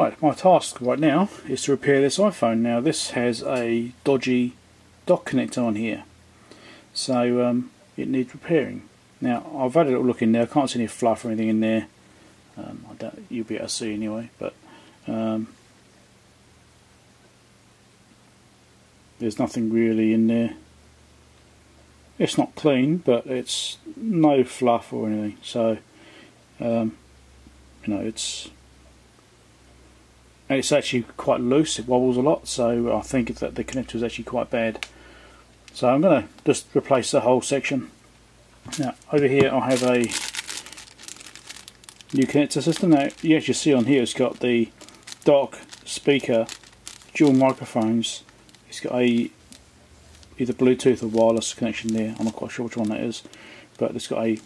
Right, my task right now is to repair this iPhone. Now this has a dodgy dock connector on here, so it needs repairing. Now I've had a little look in there, I can't see any fluff or anything in there. I don't, you'll be able to see anyway, but there's nothing really in there. It's not clean, but it's no fluff or anything, so you know, it's actually quite loose, it wobbles a lot, so I think that the connector is actually quite bad. So I'm going to just replace the whole section. Now over here I have a new connector system. Now you actually see on here it's got the dock, speaker, dual microphones, it's got a either Bluetooth or wireless connection there, I'm not quite sure which one that is, but it's got a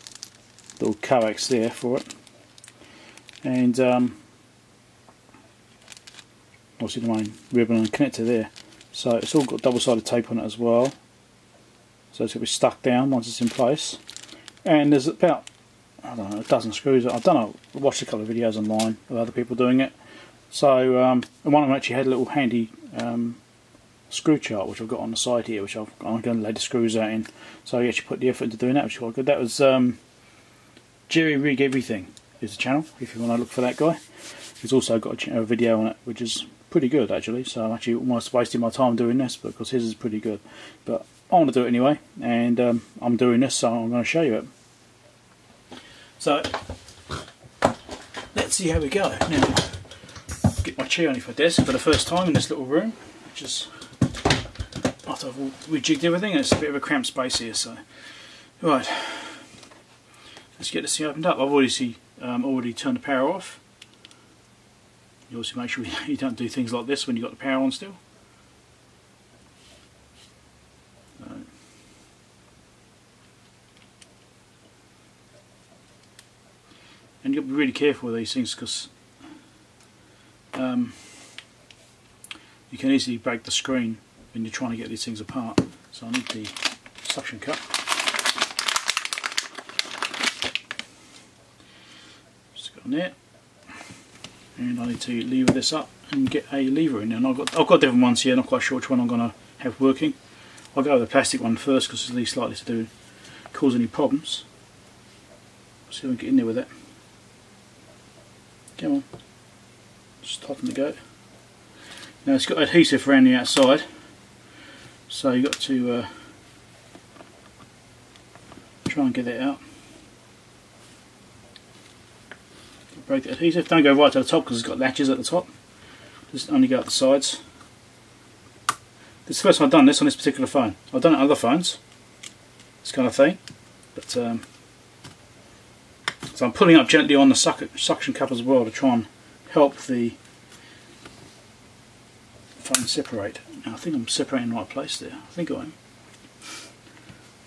little coax there for it, and obviously the main ribbon and connector there. So it's all got double-sided tape on it as well, so it's going to be stuck down once it's in place. And there's about, I don't know, a dozen screws. I've watched a couple of videos online of other people doing it. So and one of them actually had a little handy screw chart which I've got on the side here, which I'm going to lay the screws out in. So he actually put the effort into doing that, which is quite good. That was Jerry Rig Everything is the channel if you want to look for that guy. He's also got a video on it which is pretty good actually, so I'm actually almost wasting my time doing this because his is pretty good, but I want to do it anyway, and I'm doing this, so I'm going to show you it. So let's see how we go. Now get my chair underneath my desk for the first time in this little room, which is after I've rejigged everything, and it's a bit of a cramped space here. So right, let's get this thing opened up. I've already turned the power off. You also make sure you don't do things like this when you've got the power on still. And you've got to be really careful with these things because you can easily break the screen when you're trying to get these things apart. So I need the suction cup. Just go on there. And I need to lever this up and get a lever in there. And I've got different ones here, not quite sure which one I'm going to have working. I'll go with the plastic one first because it's least likely to cause any problems. See if we can get in there with it. Come on, just tighten the go. Now it's got adhesive around the outside, so you've got to try and get that out. Break the adhesive. Don't go right to the top because it's got latches at the top. Just only go up the sides. This is the first time I've done this on this particular phone. I've done it on other phones, this kind of thing, but so I'm pulling up gently on the suction cup as well to try and help the phone separate. Now I think I'm separating in the right place there. I think I am.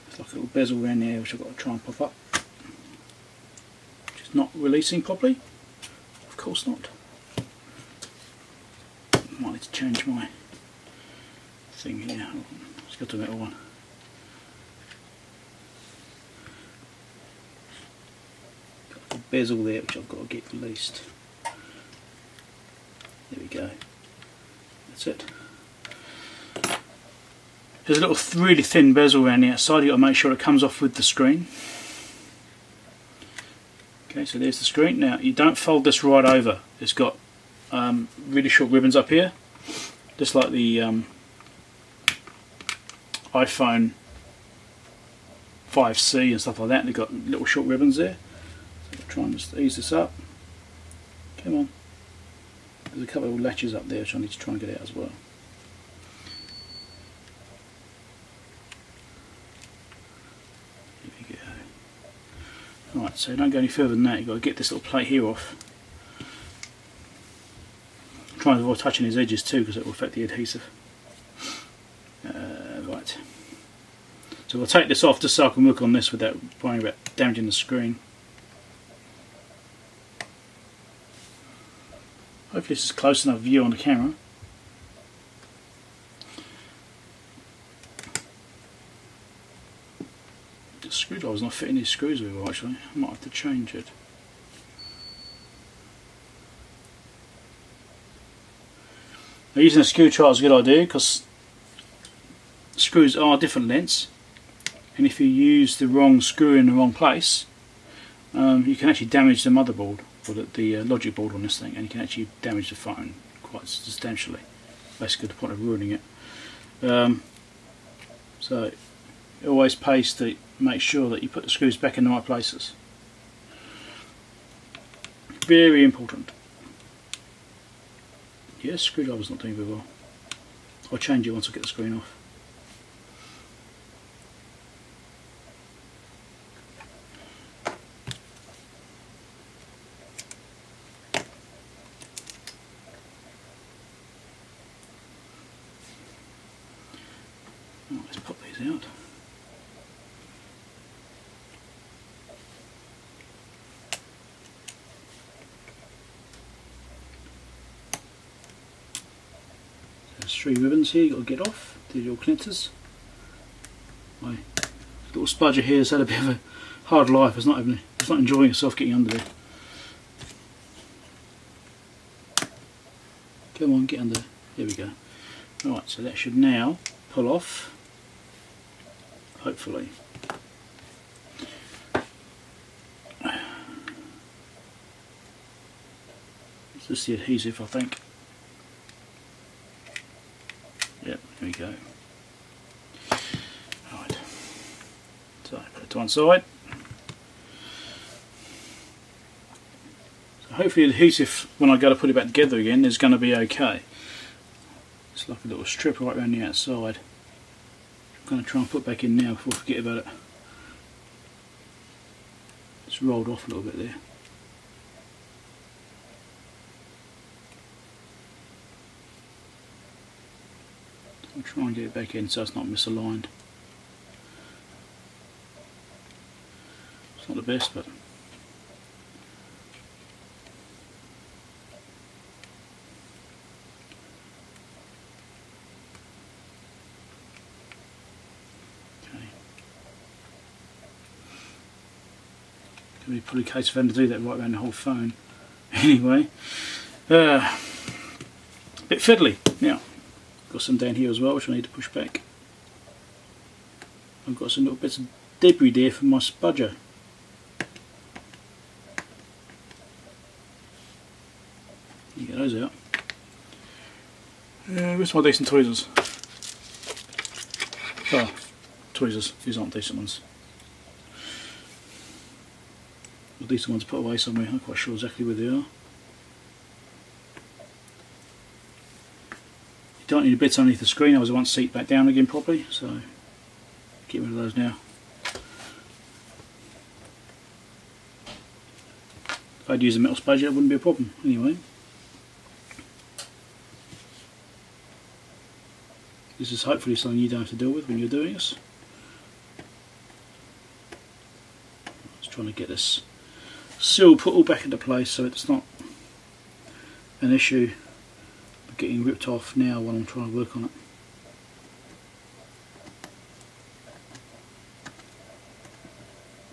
There's like a little bezel around there which I've got to try and pop up. Which is not releasing properly. Of course not. Might need to change my thing here. Let's go to the metal one. Got a bezel there which I've got to get released. There we go. That's it. There's a little really thin bezel around the outside. You've got to make sure it comes off with the screen. Okay, so there's the screen. Now you don't fold this right over. It's got really short ribbons up here, just like the iPhone 5C and stuff like that. They've got little short ribbons there. So I'll try and just ease this up. Come on. There's a couple of latches up there which I need to try and get out as well. Here we go. Right, so don't go any further than that. You've got to get this little plate here off. Try and avoid touching these edges too because it will affect the adhesive. Right. So we'll take this off just so I can work on this without worrying about damaging the screen. Hopefully this is close enough view on the camera. The screwdriver's not fitting these screws very well actually. I might have to change it. Now, using a screwdriver is a good idea because screws are different lengths, and if you use the wrong screw in the wrong place, you can actually damage the motherboard or the logic board on this thing, and you can actually damage the phone quite substantially, basically to the point of ruining it. So it always pays to make sure that you put the screws back in the right places. Very important. Yes, screwdriver's not doing very well. I'll change it once I get the screen off. Right, let's pop these out. There's 3 ribbons here you've got to get off. These are your connectors. My little spudger here has had a bit of a hard life. It's not enjoying itself getting under there. Come on, get under. There we go. Right, so that should now pull off. Hopefully. It's just the adhesive, I think. Yep, there we go. Right. So put it to one side. So hopefully the adhesive, when I go to put it back together again, is going to be okay. It's like a little strip right around the outside. I'm going to try and put back in now before I forget about it. It's rolled off a little bit there. I'll try and get it back in so it's not misaligned. It's not the best, but be probably a case of having to do that right around the whole phone. Anyway, a bit fiddly. Now, got some down here as well, which I need to push back. I've got some little bits of debris there from my spudger. You get those out. Where's my decent tweezers? Oh, tweezers. These aren't decent ones. The decent ones put away somewhere. I'm not quite sure exactly where they are. You don't need the bits underneath the screen, otherwise I won't seat back down again properly, so get rid of those now. If I'd use a metal spudger, it wouldn't be a problem anyway. This is hopefully something you don't have to deal with when you're doing this. Just trying to get this seal put all back into place so it's not an issue of getting ripped off now when I'm trying to work on it.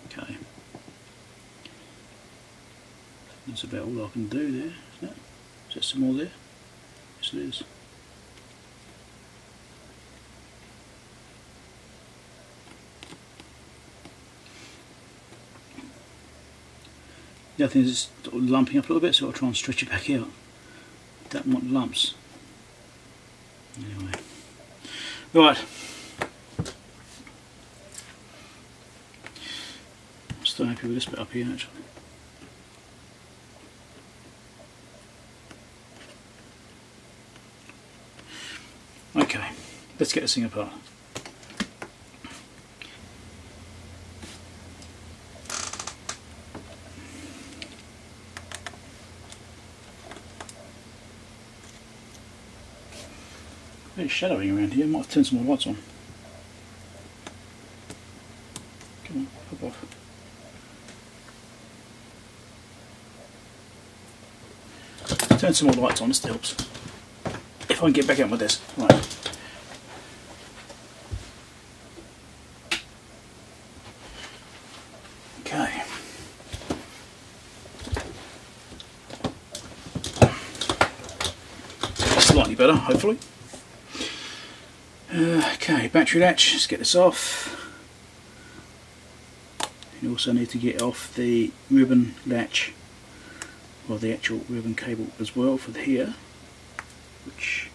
Okay, that's about all I can do there, isn't it? Is there some more there? Yes it is. The other thing is sort of lumping up a little bit, so I'll try and stretch it back out. Don't want lumps. Anyway. Right. I'm still happy with this bit up here actually. Okay, let's get this thing apart. Very shadowing around here, I might have turned some more lights on. Come on, pop off. Turn some more lights on, this helps. If I can get back out my desk. Right. Okay. slightly better, hopefully. Okay, battery latch, let's get this off. You also need to get off the ribbon latch, or the actual ribbon cable as well for here, which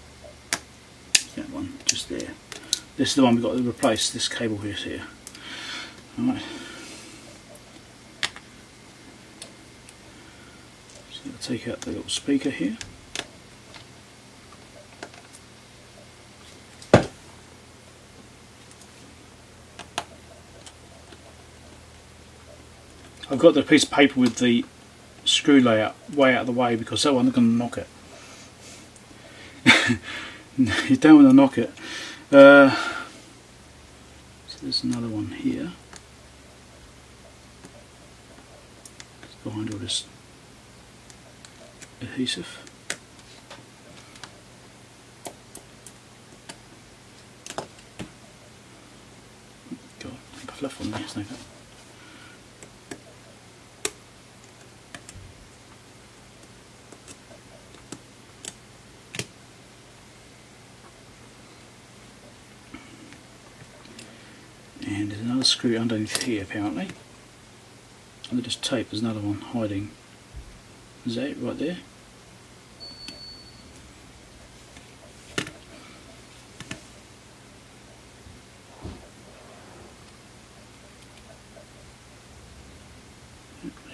is that one just there. This is the one we've got to replace, this cable here. Alright. So I'll take out the little speaker here. I've got the piece of paper with the screw layout way out of the way because that one I'm going to knock it. You don't want to knock it. So there's another one here. It's behind all this adhesive. God, I fluff on there, snake up. And there's another screw underneath here apparently. And there's just tape, there's another one hiding. Is that it right there?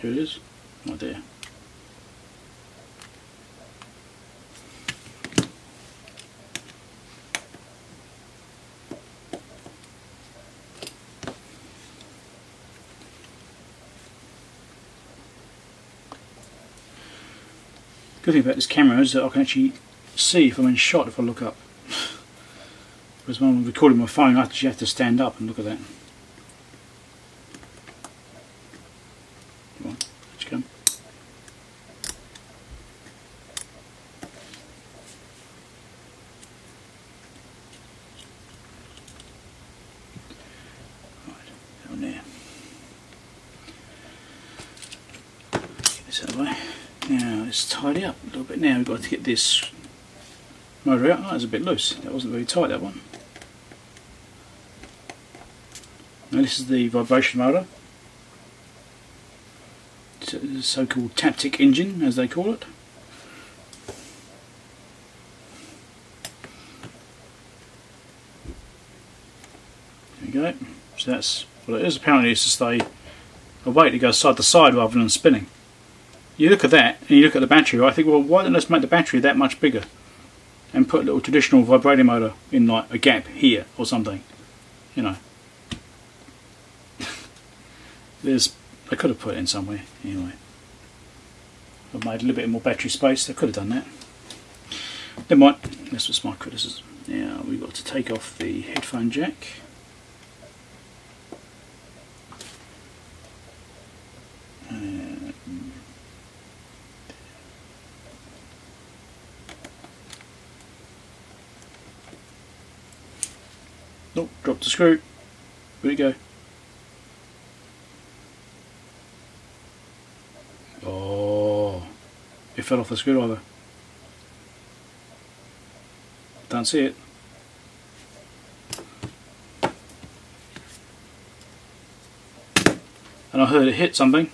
Here it is, right there. Good thing about this camera is that I can actually see if I'm in shot if I look up. Because when I'm recording my phone I actually have to stand up and look at that. Come on, let's come. Right, down there. Get this out of the way. Now let's tidy up a little bit. Now we've got to get this motor out. Oh, that was a bit loose. That wasn't very tight, that one. Now this is the vibration motor. It's a so-called taptic engine, as they call it. There we go. So that's what it is. Apparently it's just a weight that goes side to side rather than spinning. You look at that and you look at the battery, I think, well, why don't let's make the battery that much bigger and put a little traditional vibrating motor in like a gap here or something, you know. I could have put it in somewhere anyway. I've made a little bit more battery space. I could have done that. Never mind. This was my criticism. Now we've got to take off the headphone jack. Oh, dropped the screw. Where'd it go? Oh, it fell off the screwdriver. Don't see it. And I heard it hit something.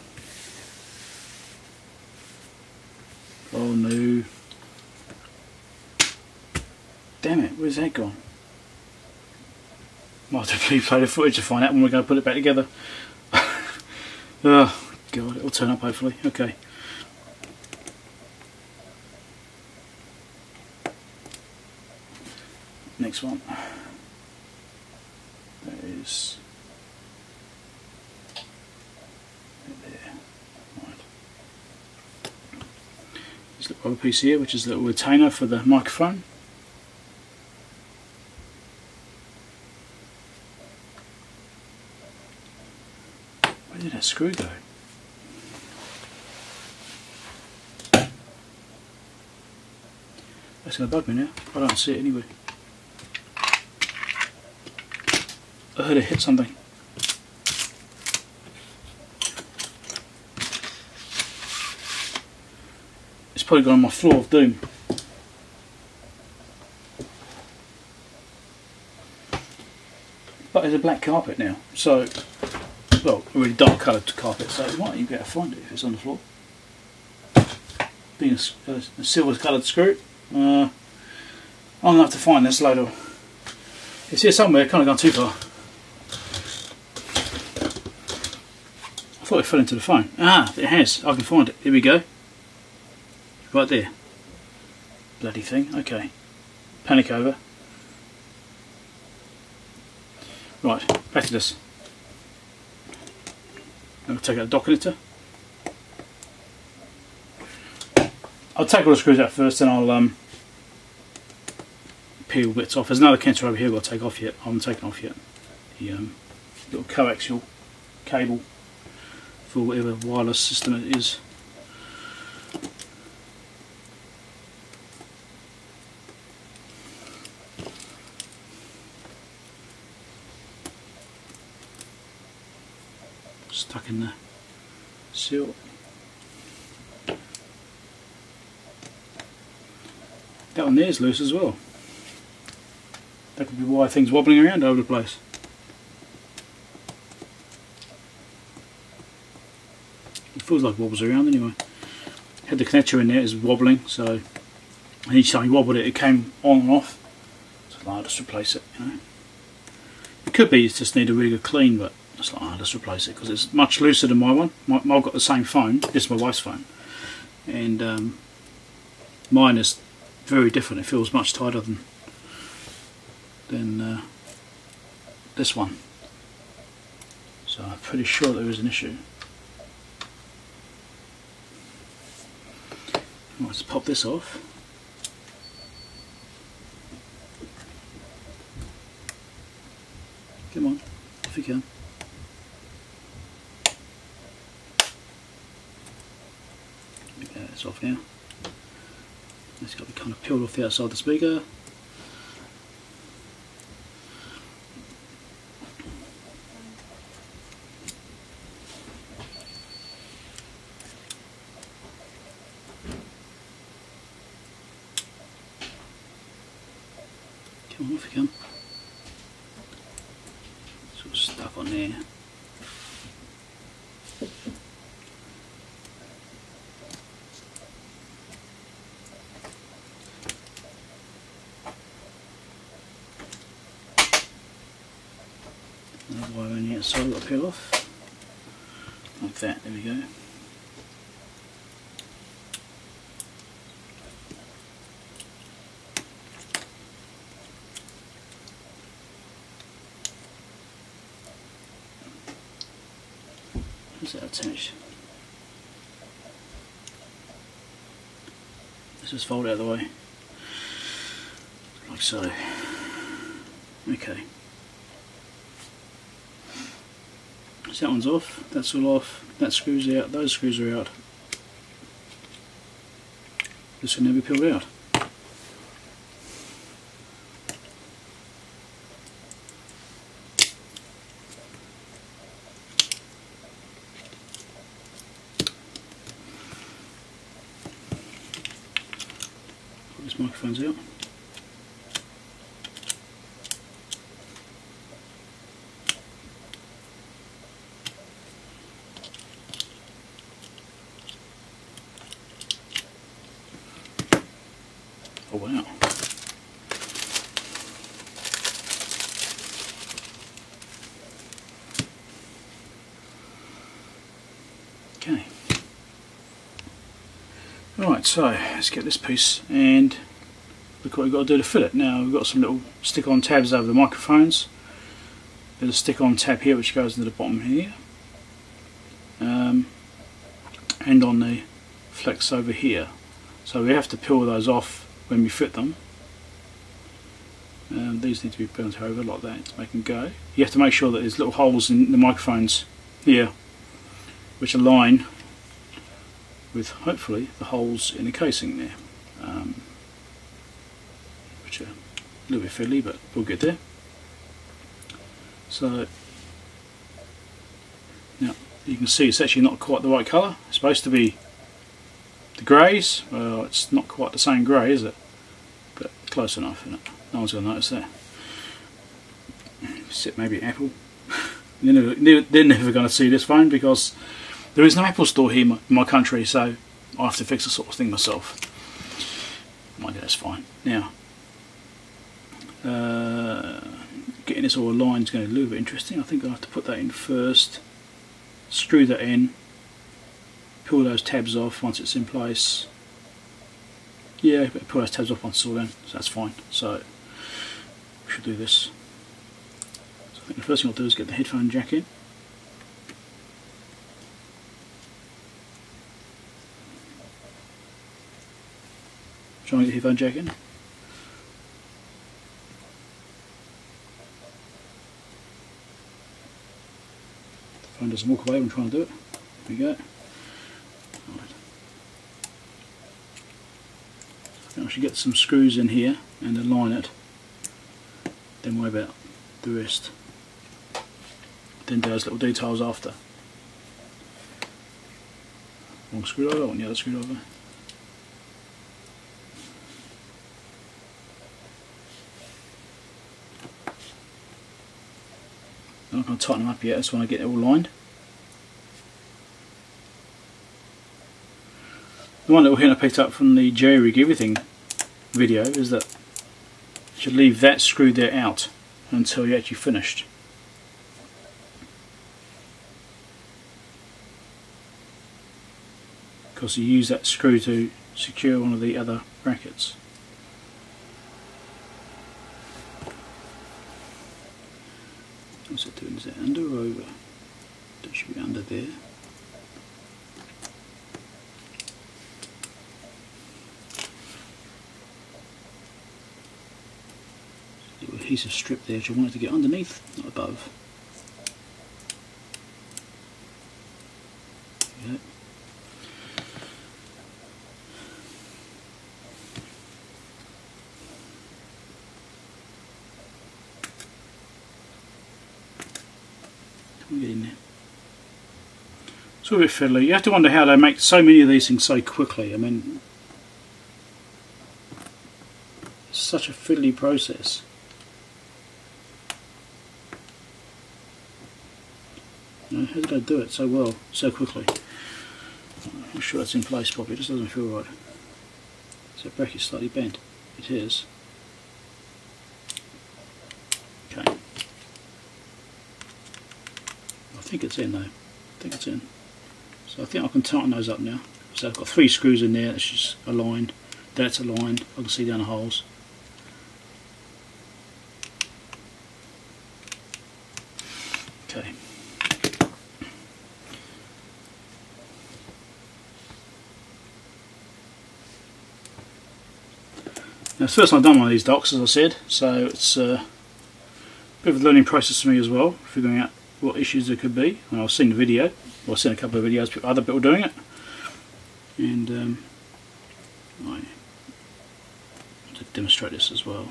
Oh no. Damn it, where's that gone? Might have to replay the footage to find out when we're going to put it back together. Oh god, it'll turn up hopefully. Okay. Next one. That is there. Right. This little rubber piece here, which is a little retainer for the microphone. Where did that screw go? That's going to bug me now. I don't see it anywhere. I heard it hit something. It's probably gone on my floor of doom. but there's a black carpet now, so, well, a really dark coloured carpet, so you might even be able to find it if it's on the floor. Being a silver coloured screw, I'm going to have to find this later. It's here somewhere, kind of gone too far. I thought it fell into the phone. Ah, it has, I can find it, here we go. Right there. Bloody thing, okay. Panic over. Right, back to this. I'm going to take out the dock connector. I'll take all the screws out first, then I'll peel bits off. There's another connector over here I've got to take off yet. I haven't taken off yet. The little coaxial cable for whatever wireless system it is. Stuck in the seal. That one there is loose as well. That could be why things wobbling around over the place. It feels like it wobbles around anyway. Had the connector in there, it's wobbling, so and each time you wobbled it, it came on and off. So I'll just replace it, you know. It could be you just need a really good clean, but it's like, I'll just replace it because it's much looser than my one. I've got the same phone, this is my wife's phone, and mine is very different. It feels much tighter than this one. So I'm pretty sure there is an issue. Let's pop this off. Come on, if you can. Get this off now. It's got to be kind of peeled off the outside of the speaker. Come on, off you come. Sort of stuck on there. Another wire on the outside I've got to peel off. Like that, there we go. Is that attached? Let's just fold it out of the way, like so. Okay. So that one's off, that's all off, that screw's out, those screws are out. This can never be peeled out. This microphone's out. Oh wow. Okay. Right, so let's get this piece and look what we've got to do to fit it. Now we've got some little stick-on tabs over the microphones. There's a stick-on tab here which goes into the bottom here, and on the flex over here. So we have to peel those off when we fit them. These need to be bent over like that to make them go. You have to make sure that there's little holes in the microphones here which align with hopefully the holes in the casing there, which are a little bit fiddly, but we'll get there. So now you can see it's actually not quite the right colour. It's supposed to be the greys. Well, it's not quite the same grey, is it? But close enough, isn't it? No one's going to notice that. except maybe Apple. They're never going to see this phone because there is no Apple store here in my country, so I have to fix this sort of thing myself. Mind you, that's fine. Now, getting this all aligned is going to be a little bit interesting. I think I'll have to put that in first, screw that in, pull those tabs off once it's in place. Yeah, pull those tabs off once it's all in, so that's fine. So, we should do this. So I think the first thing I'll do is get the headphone jack in. Try and get the headphone jack in. The phone doesn't walk away when I'm trying to do it. There we go. Right. I should get some screws in here and align it. Then worry about the rest. Then do those little details after. One screwdriver, one the other screwdriver. I'm not going to tighten them up yet, I just want to get it all lined. The one little hint I picked up from the Jerry Rig Everything video is that you should leave that screw there out until you're actually finished. Because you use that screw to secure one of the other brackets. What's it doing? Is it under or over? That should be under there. Little adhesive strip there, which I want it to get underneath, not above. There we go. Get in there. It's all a bit fiddly. You have to wonder how they make so many of these things so quickly. I mean, it's such a fiddly process. You know, how did they do it so well, so quickly? I'm not sure that's in place properly. It just doesn't feel right. So the bracket's slightly bent. It is. Okay. I think it's in though. I think it's in. So I think I can tighten those up now. So I've got 3 screws in there. That's just aligned. That's aligned. I can see down the holes. Okay. Now, it's the first time I've done one of these docks, as I said, so it's a bit of a learning process for me as well, figuring out what issues there could be. And I've seen the video, or I've seen a couple of videos of other people doing it, and I want to demonstrate this as well.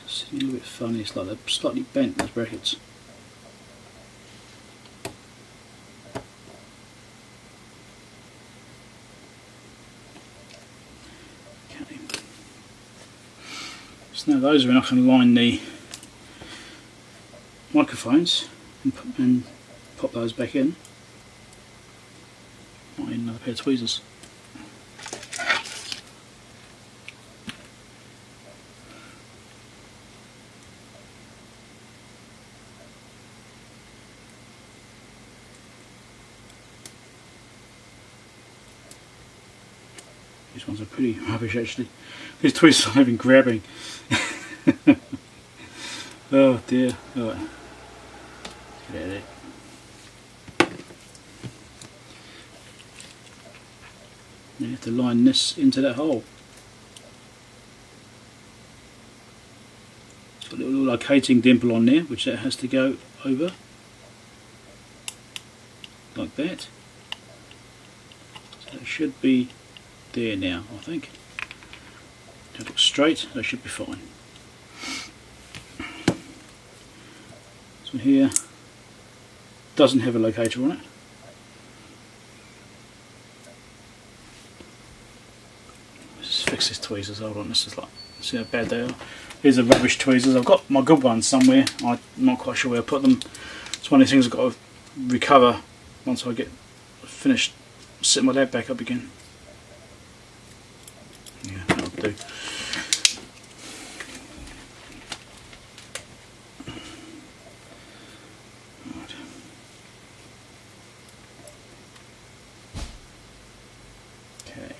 It's a little bit funny, it's like they're slightly bent, those brackets. So now those are when I can line the microphones and pop those back in. Might need another pair of tweezers. These ones are pretty rubbish actually. These tweezers I've been grabbing. Oh dear. Alright. Get out of there. You have to line this into that hole. It's got a little locating dimple on there, which that has to go over. Like that. So it should be there now, I think. If it looks straight, that should be fine. This one here doesn't have a locator on it. fix these tweezers. Hold on, this is like, see how bad they are. These are rubbish tweezers. I've got my good ones somewhere. I'm not quite sure where I put them. It's one of the things I've got to recover once I get finished setting my lab back up again. Yeah, that'll do. Right. Okay,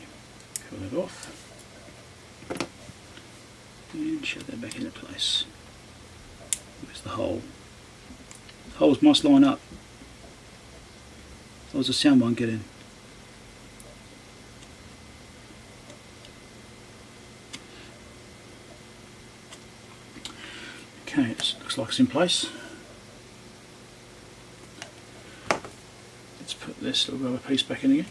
peel that off and shove that back into place. Where's the hole? The holes must line up. Otherwise the sound won't get in. Okay, it looks like it's in place. Let's put this little rubber piece back in again.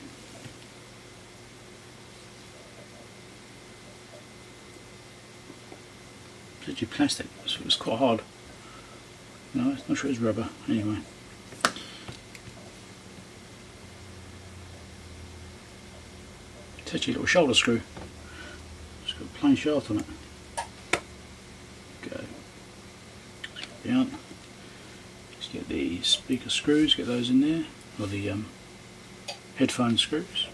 It's actually plastic, so it's quite hard. No, I'm not sure it's rubber. Anyway. It's actually a little shoulder screw. It's got a plain shaft on it. Go. Down. Just get the speaker screws, get those in there, or the headphone screws.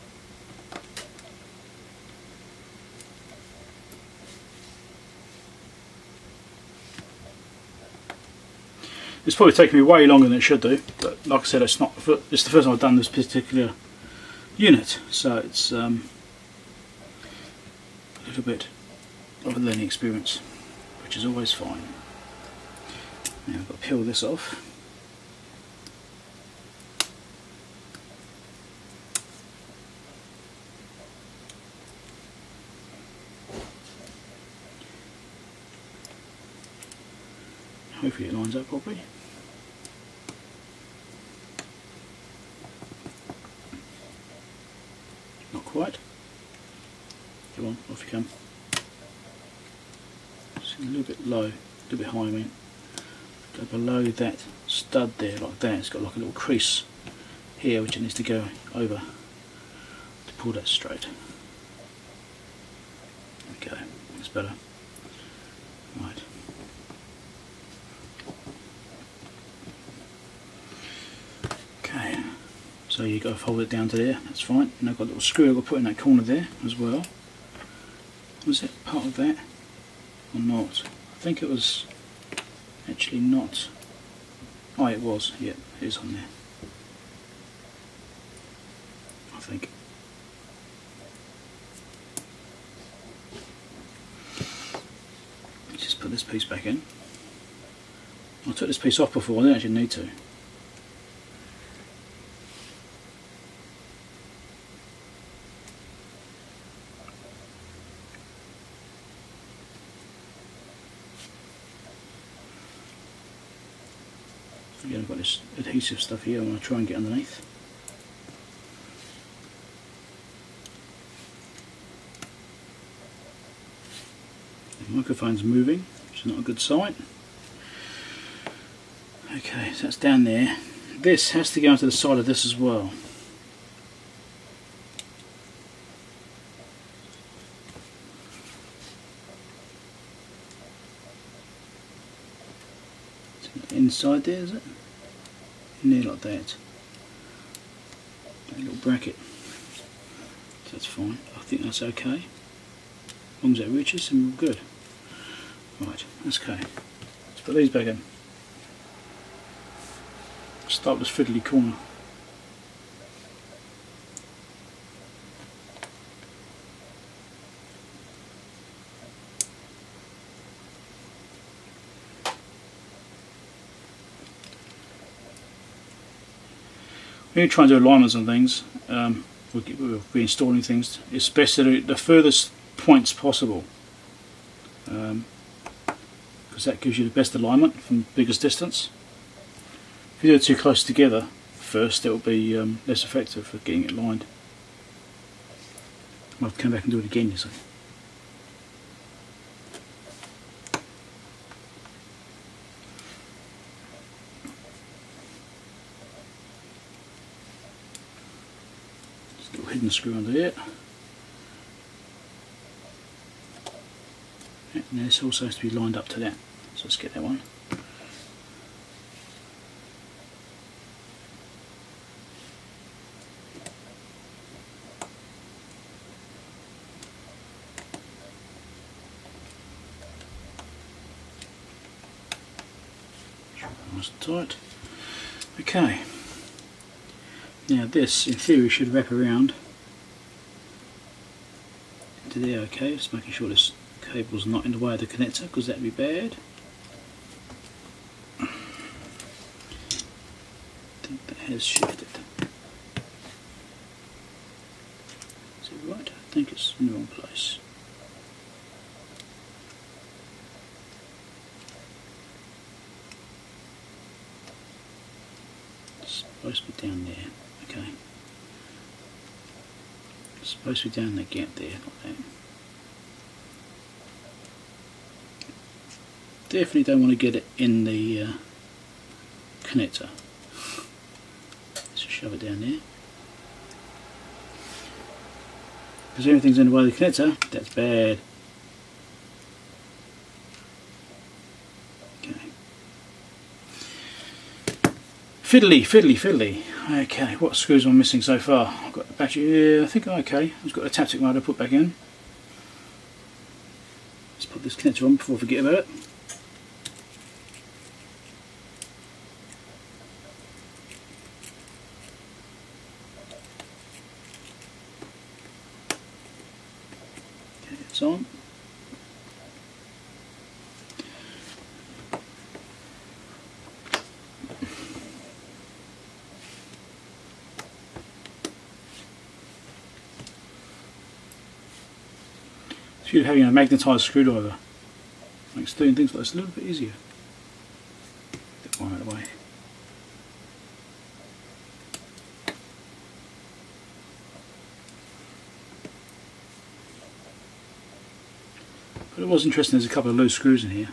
It's probably taken me way longer than it should do, but like I said, it's the first time I've done this particular unit, so it's a little bit of a learning experience, which is always fine. Now I've got to peel this off. Hopefully it lines up properly. Not quite. Come on, off you come. It's a little bit low, a little bit high, I mean. Go below that stud there, like that. It's got like a little crease here which it needs to go over to pull that straight. Okay, that's better. Right. Okay, so you've got to fold it down to there, that's fine. And I've got a little screw I've got to put in that corner there as well. Was it part of that or not? I think it was actually not. Oh, it was, yeah, it is on there. I think. Let's just put this piece back in. I took this piece off before, I didn't actually need to. Again, I've got this adhesive stuff here I'm going to try and get underneath. The microphone's moving, which is not a good sign. Okay, so that's down there. This has to go onto the side of this as well. Inside there, is it? In there like that. That little bracket. So that's fine. I think that's okay. As long as it reaches, then we're good. Right, that's okay. Let's put these back in. Start with this fiddly corner. When you try and do alignments and things, we'll be installing things, it's best to do the furthest points possible, because that gives you the best alignment from the biggest distance. If you do it too close together first, it will be less effective for getting it lined. I'll have to come back and do it again, you see. Hidden screw under here. And this also has to be lined up to that. So let's get that one. Nice and tight. Okay. Now this, in theory, should wrap around into there. Okay, just making sure this cable's not in the way of the connector, because that'd be bad. I think that has shifted. Is it right? I think it's in the wrong place. It's supposed to be down there. Okay. It's supposed to be down the gap there, like that. Definitely don't want to get it in the connector. Let's just shove it down there. Because everything's in the way of the connector, that's bad. Okay. Fiddly, fiddly, fiddly. Okay, what screws am I missing so far? I've got the battery, I think I'm okay. I've got the taptic motor put back in. Let's put this connector on before I forget about it. Okay, it's on. It's having a magnetised screwdriver makes doing things like this a little bit easier. Get that one out of the way. But it was interesting, there's a couple of loose screws in here.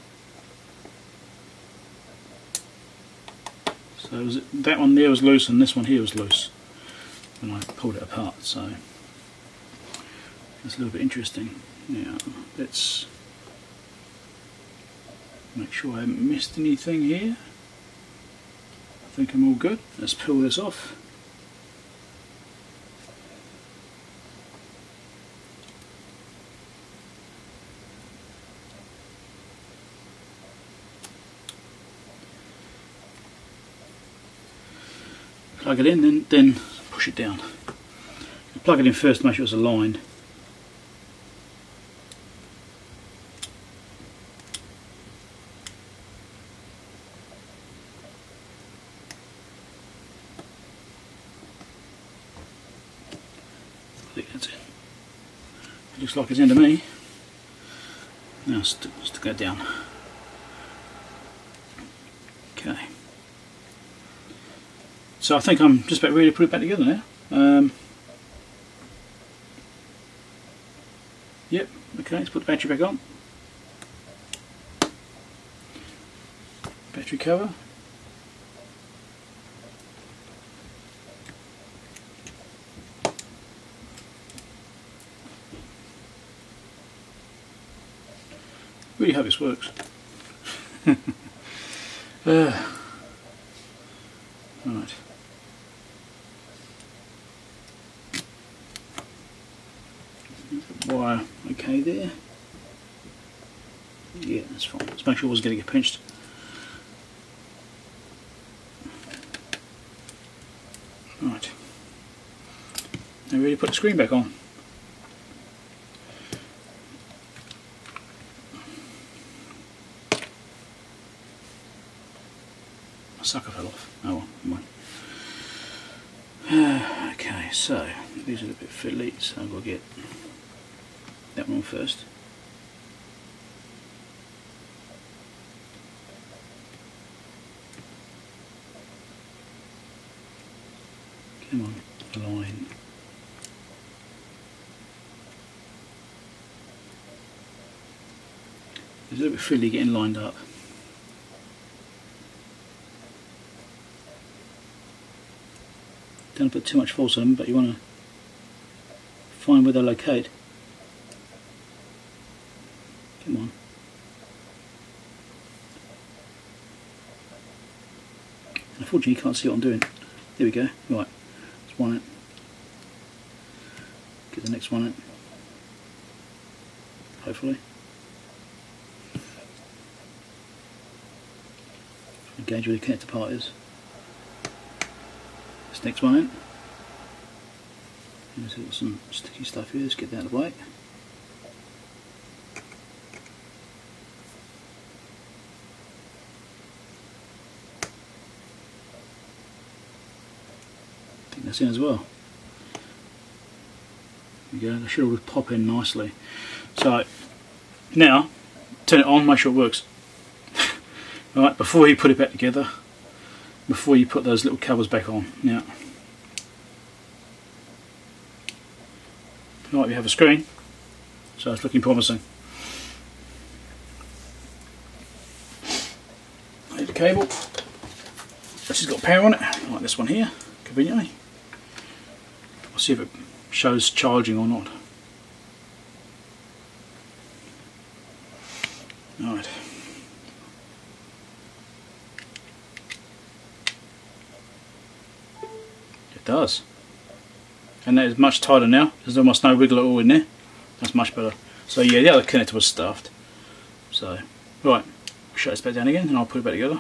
So that one there was loose and this one here was loose when I pulled it apart, so that's a little bit interesting. Now let's make sure I haven't missed anything here. I think I'm all good. Let's peel this off. Plug it in, then push it down. You plug it in first to make sure it's aligned. I think that's it. It looks like it's into me. Now stick that down. Okay. So I think I'm just about ready to put it back together now. Yep, okay, let's put the battery back on. Battery cover. Really hope this works. Right. Wire okay there. Yeah, that's fine. Let's make sure I wasn't going to get pinched. Right. Now ready to put the screen back on. My sucker fell off. Oh well, never mind. Okay, so these are a bit fiddly, so we'll get that one first. Come on, align. It's a little bit fiddly getting lined up. Don't put too much force on them, but you want to find where they locate. Come on, unfortunately you can't see what I'm doing. There we go. Right, that's one out. Get the next one out. Hopefully. Engage where the connector part is. This next one in. There's got some sticky stuff here, let's get that out of the way. I think that's in as well. There we go, they should all pop in nicely. So now turn it on, make sure it works. Right, before you put it back together, before you put those little covers back on. Now, right, we have a screen, so it's looking promising. Here's the cable. This has got power on it, like this one here, conveniently. I'll see if it shows charging or not. Alright. It does. And that is much tighter now. There's almost no wiggle at all in there. That's much better. So yeah, the other connector was stuffed. So, right, shut this back down again and I'll put it back together.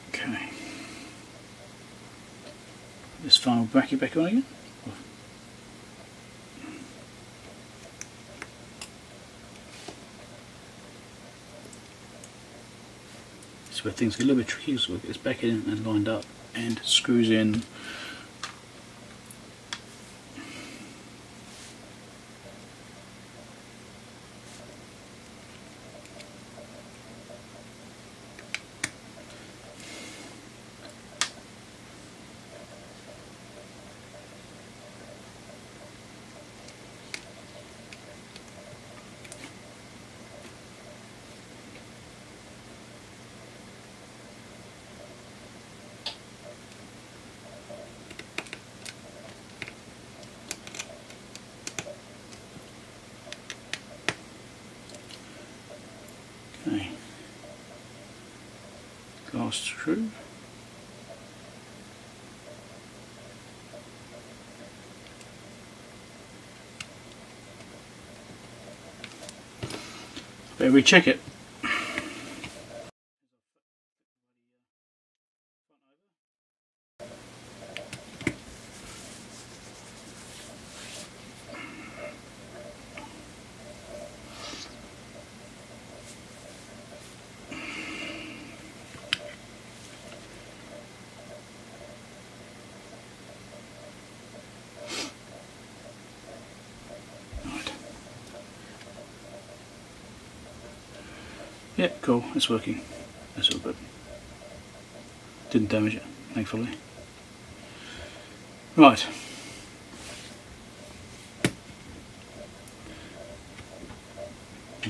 Okay. This final bracket back on again. Where things get a little bit tricky, so we'll get this back in and lined up and screws in. Okay. Last screw. Better recheck it. Yep, cool, it's working. That's all good. Didn't damage it, thankfully. Right.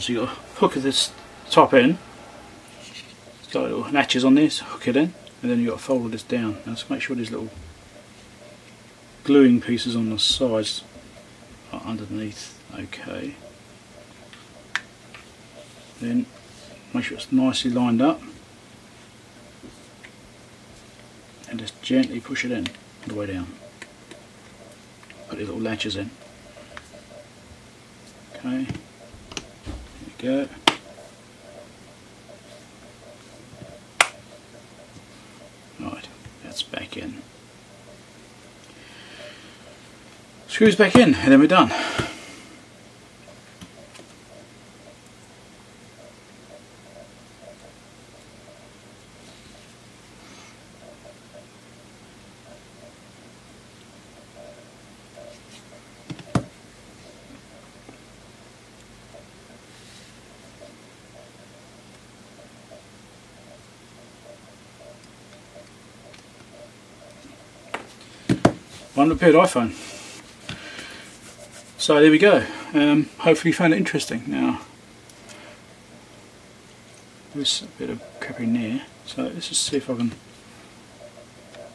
So you've got a hook at this top end. It's got little latches on this, hook it in, and then you've got to fold this down. Now let's make sure these little gluing pieces on the sides are underneath. Okay. Then make sure it's nicely lined up and just gently push it in all the way down. Put the little latches in. Okay, there we go. Right, that's back in. Screws back in and then we're done. Unrepaired iPhone. So there we go. Hopefully you found it interesting. Now there's a bit of crap in there, so let's just see if I can.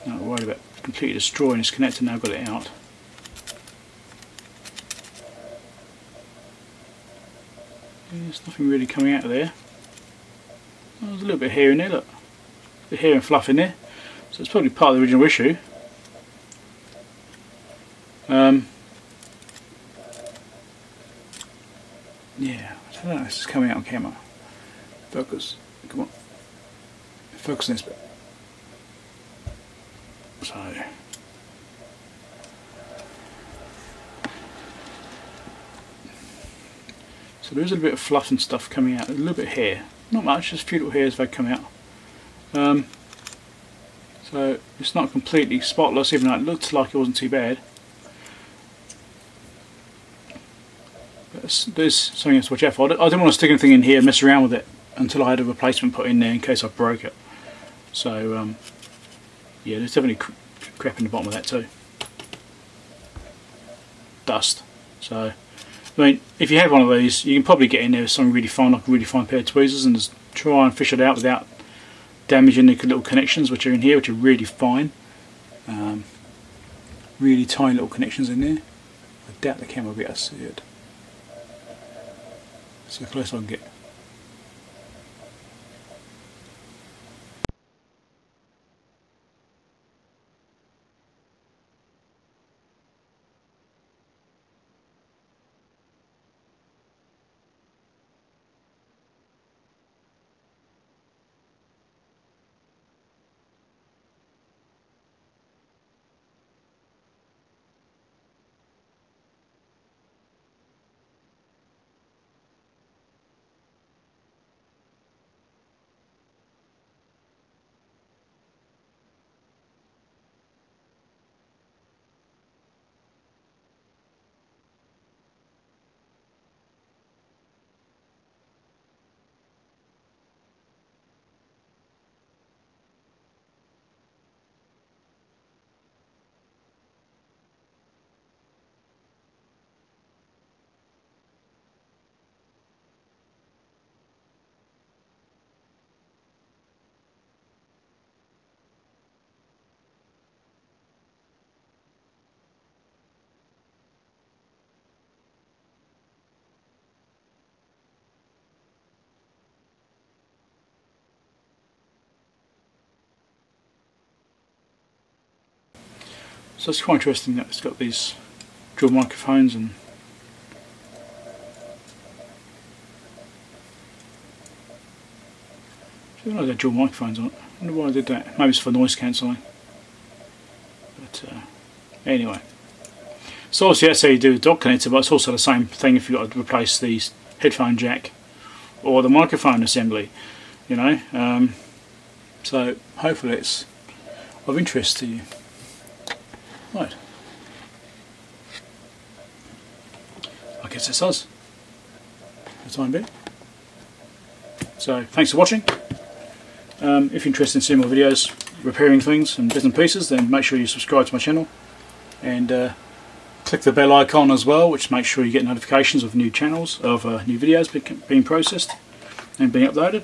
Not worried about completely destroying this connector now I've got it out. There's nothing really coming out of there. Oh, there's a little bit of hair in there, look. A bit of hair and fluff in there. So it's probably part of the original issue. Yeah, I don't know, this is coming out on camera. Focus, come on. Focus on this bit. So there is a little bit of fluff and stuff coming out, a little bit of hair. Not much, just a few little hairs that come out. So it's not completely spotless, even though it looks like it wasn't too bad. But there's something else to watch out for. I didn't want to stick anything in here and mess around with it until I had a replacement put in there in case I broke it. So yeah, there's definitely crap in the bottom of that too. Dust. So I mean, if you have one of these, you can probably get in there with something really fine, like a really fine pair of tweezers, and just try and fish it out without damaging the little connections which are in here, which are really fine. Really tiny little connections in there. I doubt the camera will be able to see it. So close I can get. So it's quite interesting that it's got these dual microphones and I don't know, they've dual microphones on it. I wonder why I did that. Maybe it's for noise cancelling. But anyway. So obviously that's how you do the dock connector, but it's also the same thing if you've got to replace the headphone jack or the microphone assembly, you know. So hopefully it's of interest to you. Right. I guess that's us for the time being. So thanks for watching. If you're interested in seeing more videos repairing things and bits and pieces, then make sure you subscribe to my channel and click the bell icon as well, which makes sure you get notifications of new channels, of new videos being processed and being uploaded.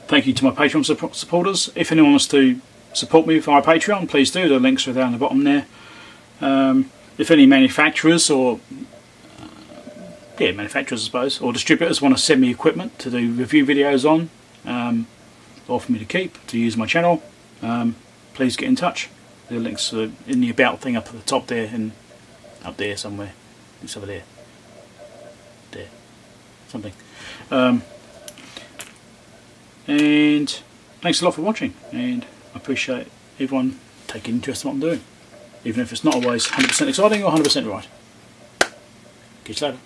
Thank you to my Patreon supporters. If anyone wants to support me via Patreon, please do. The links are down the bottom there. If any manufacturers or manufacturers I suppose, or distributors want to send me equipment to do review videos on, or for me to keep, to use my channel, please get in touch. The links are in the about thing up at the top there, and up there somewhere. It's over there. There. Something. And thanks a lot for watching, and I appreciate everyone taking interest in what I'm doing, even if it's not always 100% exciting or 100% right. Catch you later.